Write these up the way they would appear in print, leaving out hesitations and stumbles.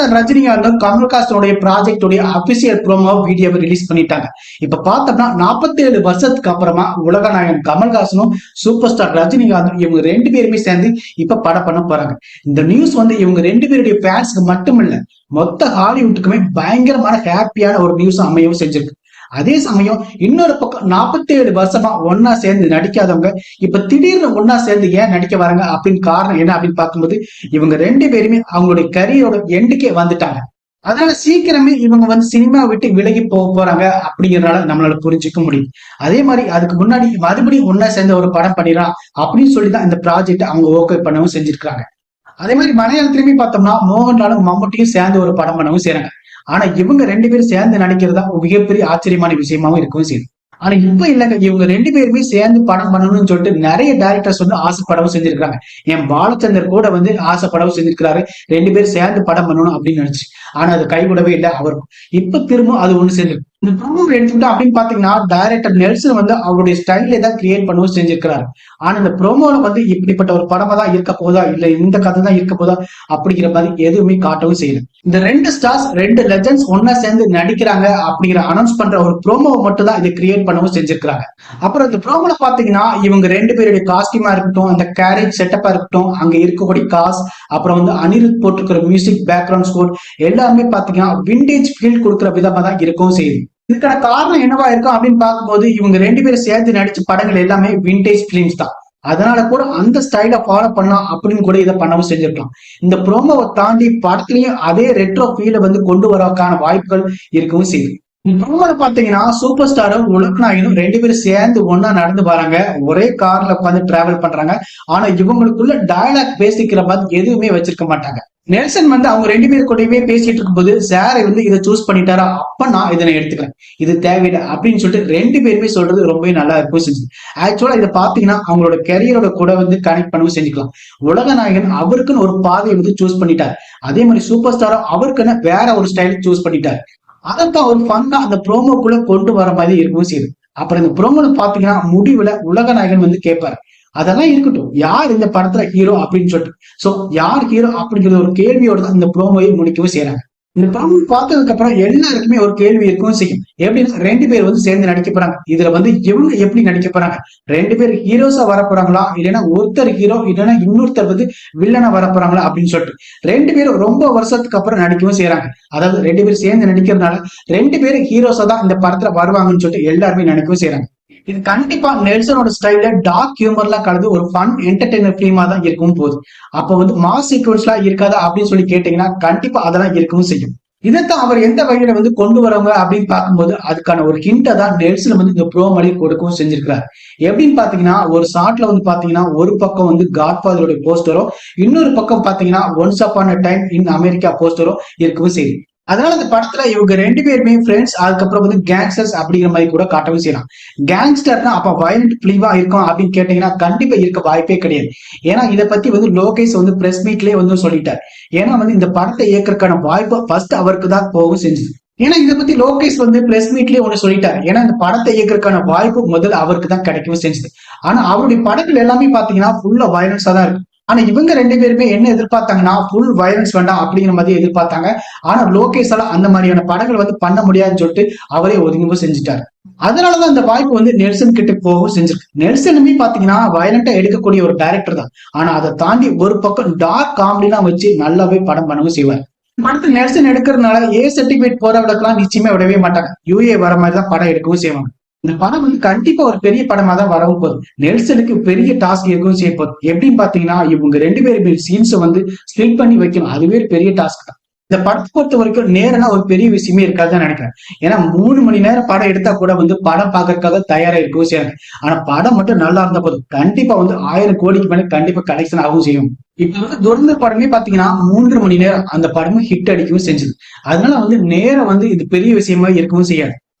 Star ரஜினிகாந்தும் கமல்ஹாசனுடைய ப்ராஜெக்டுடைய official promo வீடியோவை release பண்ணிட்டாங்க. இப்ப பார்த்தோம்னா 47 வருஷத்துக்கு அப்புறமா உலகநாயகன் கமல்ஹாசனும் சூப்பர் ஸ்டார் ரஜினிகாந்தும் இவங்க ரெண்டு பேருமே சேர்ந்து இப்ப படம் பண்ண போறாங்க. இந்த நியூஸ் வந்து இவங்க ரெண்டு பேருடைய ஃபேன்ஸ்க்கு மட்டும் இல்ல, மொத்த ஹாலிவுட்டுக்குமே பயங்கரமான ஹாப்பியான ஒரு நியூஸ் அமையவும் செஞ்சிருக்கு. அதே சமயம் இன்னொரு பக்கம் 47 வருஷமா ஒன்னா சேர்ந்து நடிக்காதவங்க இப்ப திடீர்னு ஒன்னா சேர்ந்து ஏன் நடிக்க வராங்க அப்படின்னு காரணம் என்ன அப்படின்னு பார்க்கும்போது, இவங்க ரெண்டு பேருமே அவங்களுடைய கரியரோட எண்டுக்கே வந்துட்டாங்க. அதனால சீக்கிரமே இவங்க வந்து சினிமா விட்டு விலகி போறாங்க அப்படிங்கறதுனால நம்மளால புரிஞ்சுக்க முடியும். அதே மாதிரி அதுக்கு முன்னாடி மறுபடியும் ஒன்னா சேர்ந்த ஒரு படம் பண்ணிடலாம் அப்படின்னு சொல்லிதான் இந்த ப்ராஜெக்ட் அவங்க ஓகே பண்ணவும் செஞ்சிருக்காங்க. அதே மாதிரி மலையாளத்திலுமே பார்த்தோம்னா மோகன்லாலும் மம்முட்டியும் சேர்ந்து ஒரு படம் பண்ணவும் செய்றாங்க. ஆனா இவங்க ரெண்டு பேரும் சேர்ந்து நடிக்கிறதா மிகப்பெரிய ஆச்சரியமான விஷயமாவும் இருக்கவும் செய்யுது. ஆனா இப்ப இல்லைங்க, இவங்க ரெண்டு பேருமே சேர்ந்து படம் பண்ணணும்னு சொல்லிட்டு நிறைய டைரக்டர்ஸ் வந்து ஆசைப்படவும் செஞ்சிருக்காங்க. என் பாலச்சந்தர் கூட வந்து ஆசைப்படவும் செஞ்சிருக்கிறாரு, ரெண்டு பேரும் சேர்ந்து படம் பண்ணணும் அப்படின்னு நினைச்சு. ஆனா அது கைவிடவே இல்லை அவருக்கும். இப்ப திரும்ப அது ஒண்ணு சேர்ந்து இந்த ப்ரோமோ எடுத்துக்கிட்டோம் அப்படின்னு பாத்தீங்கன்னா, டைரக்டர் நெல்சன் வந்து அவருடைய ஸ்டைலே தான் கிரியேட் பண்ணவும் செஞ்சிருக்கிறாரு. ஆனா இந்த ப்ரோமோல வந்து இப்படிப்பட்ட ஒரு படமா தான் இருக்க போதா இல்ல இந்த கதை தான் இருக்க போதா அப்படிங்கிற மாதிரி எதுவுமே காட்டவும் செய்யல. இந்த ரெண்டு ஸ்டார்ஸ் ரெண்டு லெஜண்ட்ஸ் ஒன்னா சேர்ந்து நடிக்கிறாங்க அப்படிங்கிற அனௌன்ஸ் பண்ற ஒரு ப்ரோமோவை மட்டும் தான் இதை கிரியேட் பண்ணவும் செஞ்சிருக்காங்க. அப்புறம் இந்த ப்ரோமோல பாத்தீங்கன்னா இவங்க ரெண்டு பேருடைய காஸ்டியூமா இருக்கட்டும், அந்த கேரேஜ் செட்டப்பா இருக்கட்டும், அங்க இருக்கக்கூடிய காஸ், அப்புறம் வந்து அனிருத் போட்டிருக்கிற மியூசிக் பேக்ரவுண்ட் ஸ்கோர் எல்லாமே பாத்தீங்கன்னா விண்டேஜ் ஃபீல் கொடுக்குற விதமா தான் இருக்கவும் செய்யுது. இதுக்கான காரணம் என்னவா இருக்கும் அப்படின்னு பார்க்கும்போது, இவங்க ரெண்டு பேரும் சேர்ந்து நடிச்ச படங்கள் எல்லாமே விண்டேஜ் பிலிம்ஸ் தான். அதனால கூட அந்த ஸ்டைல ஃபாலோ பண்ணலாம் அப்படின்னு கூட இதை பண்ணவும் செஞ்சிருக்கலாம். இந்த ப்ரோமோவை தாண்டி படத்துலயும் அதே ரெட்ரோ ஃபீலை வந்து கொண்டு வரக்கான வாய்ப்புகள் இருக்கவும் செய்யுது. ப்ரோமோல பாத்தீங்கன்னா சூப்பர் ஸ்டாரும் உலகநாயகனும் ரெண்டு பேரும் சேர்ந்து ஒன்னா நடந்து வராங்க, ஒரே கார்ல உட்காந்து டிராவல் பண்றாங்க. ஆனா இவங்களுக்குள்ள டயலாக் பேசிக்கிற மாதிரி எதுவுமே வச்சிருக்க மாட்டாங்க. நெல்சன் வந்து அவங்க ரெண்டு பேர் கூடவே பேசிட்டு இருக்கும்போது சாரை வந்து இதை சூஸ் பண்ணிட்டாரா, அப்ப நான் இதை எடுத்துக்கிறேன், இது தேவையில்லை அப்படின்னு சொல்லிட்டு ரெண்டு பேருமே சொல்றது ரொம்பவே நல்லா இருக்கும் செஞ்சு. ஆக்சுவலா இதை பாத்தீங்கன்னா அவங்களோட கெரியரோட கூட வந்து கனெக்ட் பண்ணவும் செஞ்சுக்கலாம். உலகநாயகன் அவருக்குன்னு ஒரு பாதையை வந்து சூஸ் பண்ணிட்டார், அதே மாதிரி சூப்பர் ஸ்டாரும் அவருக்குன்னு வேற ஒரு ஸ்டைல் சூஸ் பண்ணிட்டார். அதைத்தான் ஒரு ஃபன்னா அந்த ப்ரோமோக்குள்ள கொண்டு வர மாதிரி இருக்கவும் செய்யுது. அப்புறம் இந்த ப்ரோமோல பாத்தீங்கன்னா முடிவுல உலகநாயகன் வந்து கேட்பாரு, அதெல்லாம் இருக்கட்டும், யார் இந்த படத்துல ஹீரோ அப்படின்னு சொல்லிட்டு. சோ யார் ஹீரோ அப்படிங்கிற ஒரு கேள்வியோட தான் இந்த ப்ரோமோவை முடிக்கவும் செய்யறாங்க. இந்த ப்ரோமோ பார்த்ததுக்கு அப்புறம் எல்லாருக்குமே ஒரு கேள்வி இருக்கவும் செய்யும். எப்படின்னா ரெண்டு பேர் வந்து சேர்ந்து நடிக்க போறாங்க, இதுல வந்து இவங்க எப்படி நடிக்க போறாங்க, ரெண்டு பேர் ஹீரோஸா வர போறாங்களா இல்லைன்னா ஒருத்தர் ஹீரோ இல்லைன்னா இன்னொருத்தர் வந்து வில்லனா வர போறாங்களா அப்படின்னு சொல்லிட்டு ரெண்டு பேரும் ரொம்ப வருஷத்துக்கு அப்புறம் நடிக்கவும் செய்யறாங்க. அதாவது ரெண்டு பேரும் சேர்ந்து நடிக்கிறதுனால ரெண்டு பேரும் ஹீரோஸா தான் இந்த படத்துல வருவாங்கன்னு சொல்லிட்டு எல்லாருமே நினைக்கவும் செய்யறாங்க. இது கண்டிப்பா நெல்சனோட ஸ்டைல டார்க் ஹியூமர்லாம் கலந்து ஒரு ஃபன் என்டர்டைனர் ஃபிலிமா தான் இருக்கும் போது. அப்ப வந்து மாஸ் சீக்வன்ஸ் எல்லாம் இருக்காதா அப்படின்னு சொல்லி கேட்டீங்கன்னா கண்டிப்பா அதெல்லாம் இருக்கவும் செய்யும். இதைத்தான் அவர் எந்த வகையில வந்து கொண்டு வரவங்க அப்படின்னு பார்க்கும்போது அதுக்கான ஒரு ஹிண்ட்டை தான் நெல்சன் வந்து இந்த ப்ரோமோல கொடுக்கவும் செஞ்சிருக்கிறார். எப்படின்னு பாத்தீங்கன்னா ஒரு ஷாட்ல வந்து பாத்தீங்கன்னா ஒரு பக்கம் வந்து காட்ஃபாதரோட போஸ்டரோ, இன்னொரு பக்கம் பாத்தீங்கன்னா once upon a time in America போஸ்டரோ இருக்கவும் செய்யும். அதனால இந்த படத்துல இவங்க ரெண்டு பேருமே ஃப்ரெண்ட்ஸ், அதுக்கப்புறம் வந்து கேங்ஸ்டர்ஸ் அப்படிங்கிற மாதிரி கூட காட்டவும் செய்யலாம். கேங்ஸ்டர்னா அப்ப வயலண்ட் பிலிவா இருக்கும் அப்படின்னு கேட்டீங்கன்னா கண்டிப்பா இருக்க வாய்ப்பே கிடையாது. ஏன்னா இதை பத்தி வந்து லோகேஷ் வந்து பிரஸ் மீட்லயே வந்து சொல்லிட்டார். ஏன்னா வந்து இந்த படத்தை இயக்கிறதுக்கான வாய்ப்பு ஃபர்ஸ்ட் அவருக்கு தான் போகவும் செஞ்சது. ஏன்னா இதை பத்தி லோகேஷ் வந்து பிரஸ் மீட்லயே ஒண்ணு சொல்லிட்டாரு. ஏன்னா இந்த படத்தை இயக்கிறதுக்கான வாய்ப்பு முதல்ல அவருக்கு தான் கிடைக்கவும் செஞ்சது. ஆனா அவருடைய படங்கள் எல்லாமே பாத்தீங்கன்னா ஃபுல்லா வயலன்ஸா தான் இருக்கு. ஆனா இவங்க ரெண்டு பேருமே என்ன எதிர்பார்த்தாங்கன்னா ஃபுல் வயலன்ஸ் வேண்டாம் அப்படிங்கிற மாதிரி எதிர்பார்த்தாங்க. ஆனா லோகேஷால அந்த மாதிரியான படங்கள் வந்து பண்ண முடியாதுன்னு சொல்லிட்டு அவரே ஒதுங்கவும் செஞ்சுட்டாரு. அதனாலதான் அந்த வாய்ப்பு வந்து நெல்சன் கிட்ட போகவும் செஞ்சிருக்கு. நெல்சனுமே பாத்தீங்கன்னா வயலண்டா எடுக்கக்கூடிய ஒரு டைரக்டர் தான். ஆனா அதை தாண்டி ஒரு பக்கம் டார்க் காமெடிலாம் வச்சு நல்லாவே படம் பண்ணவும் செய்வார். படத்தை நெல்சன் எடுக்கிறதுனால ஏ சர்டிபிகேட் போறவங்களுக்கெல்லாம் நிச்சயமே விடவே மாட்டாங்க, யூஏ வர மாதிரி தான் படம் எடுக்கவும் செய்வாங்க. இந்த படம் வந்து கண்டிப்பா ஒரு பெரிய படமா தான் வரவும் போகுது. நெல்சனுக்கு பெரிய டாஸ்க் இருக்கவும் செய்ய போகுது. எப்படின்னு பாத்தீங்கன்னா இவங்க ரெண்டு பேரும் சீன்ஸ் வந்து ஸ்பிளிட் பண்ணி வைக்கணும், அதுவே பெரிய டாஸ்க் தான். இந்த படத்தை பொறுத்த வரைக்கும் நேரம்னா ஒரு பெரிய விஷயமே இருக்காதுன்னு நினைக்கிறேன். ஏன்னா 3 மணி நேரம் படம் எடுத்தா கூட வந்து படம் பார்க்கறதுக்காக தயாரா இருக்கவும் செய்யறாங்க. ஆனா படம் மட்டும் நல்லா இருந்தா போதும், கண்டிப்பா வந்து 1000 கோடிக்கு மேல கண்டிப்பா கலெக்ஷன் ஆகவும் செய்யும். இப்ப வந்து துரந்தர் படமே பாத்தீங்கன்னா 3 மணி நேரம் அந்த படமும் ஹிட் அடிக்கவும் செஞ்சது. அதனால வந்து நேரம் வந்து இது பெரிய விஷயமா இருக்கவும் செய்யாது.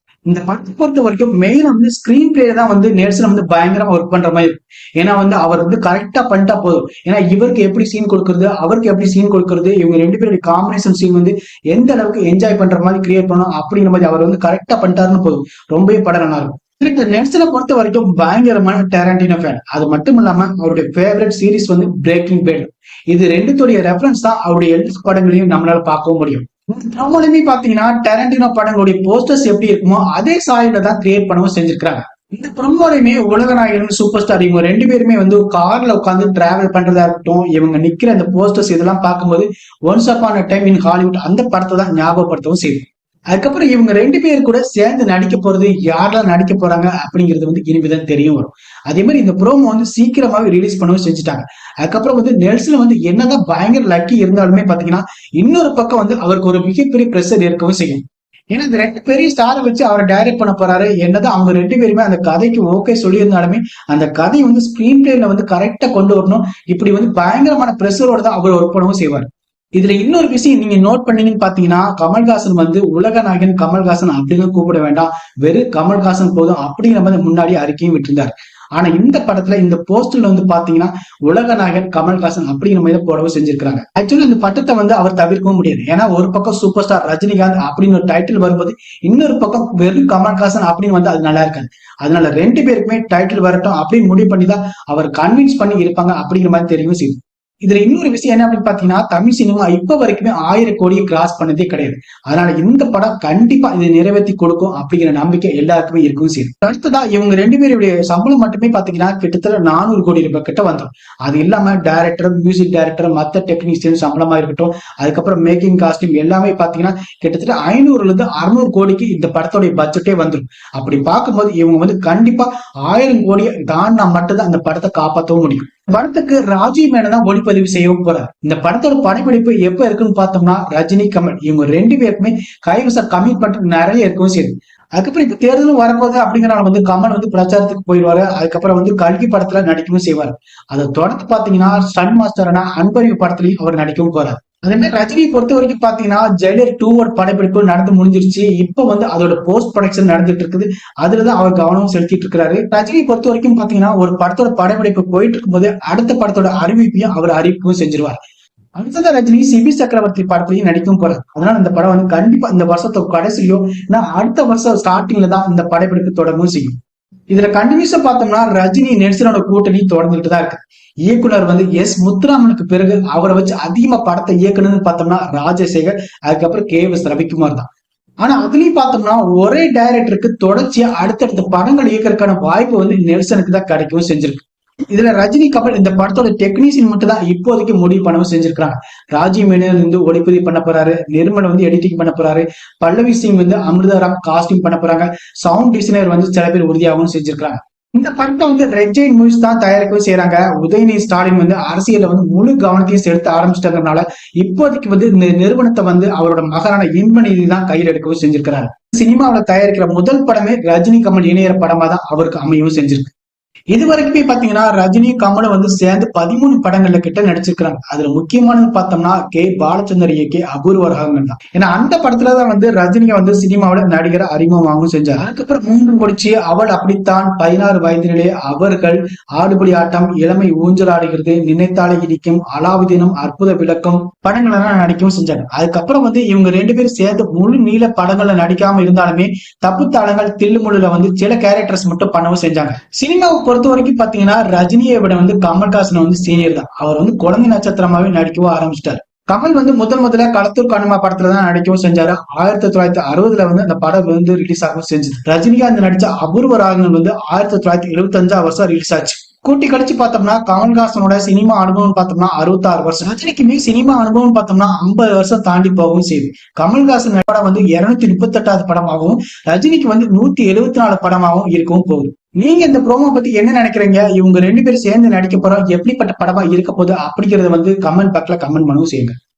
இந்த படத்தை பொறுத்த வரைக்கும் மெயின் வந்து ஸ்கிரீன் பிளே தான் வந்து நெல்சன் வந்து பயங்கரமா ஒர்க் பண்ற மாதிரி இருக்கும். ஏன்னா வந்து அவர் வந்து கரெக்டா பண்ணிட்டா போதும். ஏன்னா இவருக்கு எப்படி சீன் கொடுக்கறது, அவருக்கு எப்படி சீன் கொடுக்கறது, இவங்க ரெண்டு பேருடைய காம்பினேஷன் சீன் வந்து எந்த அளவுக்கு என்ஜாய் பண்ற மாதிரி கிரியேட் பண்ணணும் அப்படிங்கிற மாதிரி அவர் வந்து கரெக்டா பண்ணிட்டாருன்னு போதும், ரொம்பவே படம் நல்லா இருக்கும். இந்த நெல்சனை பொறுத்த வரைக்கும் பயங்கரமான டாரண்டினோ ஃபேன். அது மட்டும் இல்லாம அவருடைய ஃபேவரட் சீரிஸ் வந்து பிரேக்கிங் பேட். இது ரெண்டுத்துடைய ரெஃபரன்ஸ் தான் அவருடைய எல்லா படங்களையும் நம்மளால பார்க்கவும் முடியும். நம்மளுமே பாத்தீங்கன்னா டாரண்டினோ படங்களுடைய போஸ்டர்ஸ் எப்படி இருக்குமோ அதே சாயல தான் கிரியேட் பண்ணவும் செஞ்சிருக்காங்க. இந்த ப்ரொமோலையுமே உலக நாயகன் சூப்பர் ஸ்டார் இவங்க ரெண்டு பேருமே வந்து கார்ல உட்காந்து டிராவல் பண்றதா இருக்கட்டும், இவங்க நிக்கிற அந்த போஸ்டர்ஸ் இதெல்லாம் பார்க்கும்போது once upon a time in Hollywood அந்த படத்தை தான் ஞாபகப்படுத்தவும் செய்யும். அதுக்கப்புறம் இவங்க ரெண்டு பேர் கூட சேர்ந்து நடிக்க போறது, யாரெல்லாம் நடிக்க போறாங்க அப்படிங்கிறது வந்து இனிமேதான் தெரிய வரும். அதே மாதிரி இந்த ப்ரோமோ வந்து சீக்கிரமாவே ரிலீஸ் பண்ணவும் செஞ்சுட்டாங்க. அதுக்கப்புறம் வந்து நெல்சன் வந்து என்னதான் பயங்கர லக்கி இருந்தாலுமே பாத்தீங்கன்னா இன்னொரு பக்கம் வந்து அவருக்கு ஒரு மிகப்பெரிய பிரஷர் இருக்கவும் செய்யும். ஏன்னா இந்த ரெண்டு பெரிய ஸ்டாரை வச்சு அவரை டைரக்ட் பண்ண போறாரு. என்னதான் அவங்க ரெண்டு பேருமே அந்த கதைக்கு ஓகே சொல்லியிருந்தாலுமே அந்த கதையை வந்து ஸ்கிரீன் பிளேல வந்து கரெக்டா கொண்டு வரணும். இப்படி வந்து பயங்கரமான பிரஷரோட தான் அவர் ஒர்க் பண்ணவும் செய்வார். இதுல இன்னொரு விஷயம் நீங்க நோட் பண்ணீங்கன்னு பாத்தீங்கன்னா, கமல்ஹாசன் வந்து உலக நாயகன் கமல்ஹாசன் அப்படின்னு கூப்பிட வேண்டாம், வெறும் கமல்ஹாசன் போதும் அப்படிங்கிற மாதிரி முன்னாடி அறிக்கையும் விட்டிருந்தார். ஆனா இந்த படத்துல இந்த போஸ்டர்ல வந்து பாத்தீங்கன்னா உலக நாயகன் கமல்ஹாசன் அப்படிங்கிற மாதிரி போடவும் செஞ்சிருக்காங்க. ஆக்சுவலி இந்த பட்டத்தை வந்து அவர் தவிர்க்கவும் முடியாது. ஏன்னா ஒரு பக்கம் சூப்பர் ஸ்டார் ரஜினிகாந்த் அப்படின்னு ஒரு டைட்டில் வரும்போது இன்னொரு பக்கம் வெறும் கமல்ஹாசன் அப்படின்னு வந்து அது நல்லா இருக்காது. அதனால ரெண்டு பேருக்குமே டைட்டில் வரட்டும் அப்படின்னு முடிவு பண்ணி தான் அவர் கன்வின்ஸ் பண்ணி இருப்பாங்க அப்படிங்கிற மாதிரி தெரியும் செய்யும். இதுல இன்னொரு விஷயம் என்ன அப்படின்னு பாத்தீங்கன்னா, தமிழ் சினிமா இப்ப வரைக்குமே 1000 கோடியை கிராஸ் பண்ணதே கிடையாது. அதனால இந்த படம் கண்டிப்பா இதை நிறைவேற்றி கொடுக்கும் அப்படிங்கிற நம்பிக்கை எல்லாருக்குமே இருக்கும் சரி. அடுத்ததா இவங்க ரெண்டு பேருடைய சம்பளம் மட்டுமே பாத்தீங்கன்னா கிட்டத்தட்ட 400 கோடி ரூபாய் கிட்ட வந்துடும். அது இல்லாம டைரக்டர், மியூசிக் டைரக்டர், மத்த டெக்னீஷியன் சம்பளமா இருக்கட்டும், அதுக்கப்புறம் மேக்கிங் காஸ்டியூம் எல்லாமே பாத்தீங்கன்னா கிட்டத்தட்ட 500ல இருந்து 600 கோடிக்கு இந்த படத்தோடைய பட்ஜெட்டே வந்துடும். அப்படி பார்க்கும்போது இவங்க வந்து கண்டிப்பா 1000 கோடியை தாண்டினா மட்டும்தான் அந்த படத்தை காப்பாற்றவும் முடியும். படத்துக்கு ராஜீவ் மேனன் தான் ஒளிப்பதிவு செய்யவும் போறார். இந்த படத்தோட படப்பிடிப்பு எப்ப இருக்குன்னு பார்த்தோம்னா ரஜினி கமல் இவங்க ரெண்டு பேருக்குமே கைவச கமிட்மெண்ட் நிறைய இருக்கவும் சரி. அதுக்கப்புறம் இப்ப தேர்தலும் வரும்போது அப்படிங்கிறனால வந்து கமல் வந்து பிரச்சாரத்துக்கு போயிடுவாரு. அதுக்கப்புறம் வந்து கல்கி படத்துல நடிக்கவும் செய்வார். அதை தொடர்ந்து பாத்தீங்கன்னா சன் மாஸ்டரான அன்பறிவு படத்துலயும் அவர் நடிக்கவும் போறாரு. அதே மாதிரி ரஜினியை பொறுத்த வரைக்கும் பாத்தீங்கன்னா ஜெயிலர் 2 படப்பிடிப்பு நடந்து முடிஞ்சிருச்சு. இப்ப வந்து அதோட போஸ்ட் ப்ரொடக்ஷன் நடந்துட்டு இருக்குது. அதுலதான் அவர் கவனம் செலுத்திட்டு இருக்கிறாரு. ரஜினியை பொறுத்த வரைக்கும் பாத்தீங்கன்னா ஒரு படத்தோட படப்பிடிப்பு போயிட்டு இருக்கும்போது அடுத்த படத்தோட அறிவிப்பையும் அவர் அறிவிக்கவும் செஞ்சிருவார். அடுத்ததான் ரஜினி சிபி சக்கரவர்த்தி படத்துலயும் நடிக்கவும் போறாரு. அதனால இந்த படம் வந்து கண்டிப்பா இந்த வருஷத்தோட கடைசியோ அடுத்த வருஷம் ஸ்டார்டிங்ல தான் இந்த படப்பிடிப்பு தொடங்கவும் செய்யும். இதுல கண்டினியூஸா பார்த்தோம்னா ரஜினி நெல்சனோட கூட்டணி தொடர்ந்துட்டு தான் இருக்கு. இயக்குனர் வந்து எஸ் முத்துராமனுக்கு பிறகு அவரை வச்சு அதிகமா படத்தை இயக்கணும்னு பார்த்தோம்னா ராஜசேகர், அதுக்கப்புறம் KS ரவிக்குமார் தான். ஆனா அதுலயும் பார்த்தோம்னா ஒரே டைரக்டருக்கு தொடர்ச்சியா அடுத்தடுத்த படங்கள் இயக்கிறதுக்கான வாய்ப்பு வந்து நெல்சனுக்கு தான் கிடைக்கவும் செஞ்சிருக்கு. இதுல ரஜினி கமல் இந்த படத்தோட டெக்னீஷியன் மட்டும் தான் இப்போதைக்கு முடிவு பண்ணவும் செஞ்சிருக்காங்க. ராஜீவ் மேனன் வந்து ஒளிப்பதிவு பண்ண போறாரு, நிர்மல் வந்து எடிட்டிங் பண்ண போறாரு, பல்லவி சிங் வந்து அமிர்தாராம் காஸ்டியூம் பண்ண போறாங்க, சவுண்ட் டிசைனர் வந்து சில பேர் உறுதியாகவும் செஞ்சிருக்காங்க. இந்த படத்தை வந்து ரெட் ஜெயின் மூவிஸ் தான் தயாரிக்கவும் செய்யறாங்க. உதயநிதி ஸ்டாலின் வந்து அரசியல வந்து முழு கவனத்தையும் செலுத்த ஆரம்பிச்சிட்டதுனால இப்போதைக்கு வந்து இந்த நிறுவனத்தை வந்து அவரோட மகனான இன்பநிதி தான் கையில் எடுக்கவும் செஞ்சிருக்கிறாரு. சினிமாவில தயாரிக்கிற முதல் படமே ரஜினி கமல் இணையற படமா தான் அவருக்கு அமையவும் செஞ்சிருக்கு. இது வரைக்குமே பாத்தீங்கன்னா ரஜினி கமலும் வந்து சேர்ந்து 13 படங்கள்ல கிட்ட நடிச்சிருக்காங்க. அதுல முக்கியமானது பார்த்தோம்னா பாலச்சந்தர் இயக்கிய அபூர்வ ராகங்கள் தான். ஏன்னா அந்த படத்துலதான் வந்து ரஜினியை வந்து சினிமாவோட நடிகரை அறிமுகமாகவும் செஞ்சார். அதுக்கப்புறம் 3 முடிச்சு, அவள் அப்படித்தான், 16 வயதினிலே, அவர்கள், ஆடுபடி ஆட்டம், இளமை ஊஞ்சலாடுகிறது, நினைத்தாலே இடிக்கும், அலாவுதீனம், அற்புத விளக்கம் படங்கள் எல்லாம் நடிக்கவும் செஞ்சாங்க. அதுக்கப்புறம் வந்து இவங்க ரெண்டு பேரும் சேர்ந்து முழு நீள படங்கள்ல நடிக்காம இருந்தாலுமே தப்பு தாளங்கள், தில்லுமுள்ளுல வந்து சில கேரக்டர்ஸ் மட்டும் பண்ணவும் செஞ்சாங்க. சினிமாவை பொறுத்த வரைக்கும் பாத்தீங்கன்னா ரஜினியை விட வந்து கமல்ஹாசன் வந்து சீனியர் தான். அவர் வந்து குழந்தை நட்சத்திரமாவே நடிக்கவும் ஆரம்பிச்சிட்டாரு. கமல் வந்து முதல்ல களத்தூர் கனுமா படத்துலதான் நடிக்கவும் செஞ்சாரு. 1960 வந்து அந்த படம் வந்து ரிலீஸ் ஆகவும் செஞ்சது. ரஜினிகாந்த் நடிச்ச அபூர்வ ராகங்கள் வந்து 1975 வருஷம் ரிலீஸ் ஆச்சு. கூட்டி கழிச்சு பார்த்தோம்னா கமல்ஹாசனோட சினிமா அனுபவம் பார்த்தோம்னா 66 வருஷம். ரஜினிக்குமே சினிமா அனுபவம் பார்த்தோம்னா 50 வருஷம் தாண்டி போகவும் செய்யுது. கமல்ஹாசன் படம் வந்து 238வது படமாகவும் ரஜினிக்கு வந்து 174 படமாகவும் இருக்கவும் போகுது. நீங்க இந்த ப்ரோமோ பத்தி என்ன நினைக்கிறீங்க? இவங்க ரெண்டு பேரும் சேர்ந்து நடிக்க போறோம், எப்படிப்பட்ட படமா இருக்க போகுது அப்படிங்கறத வந்து கமெண்ட் பாக்ஸ்ல கமெண்ட் பண்ணவும் செய்யுங்க.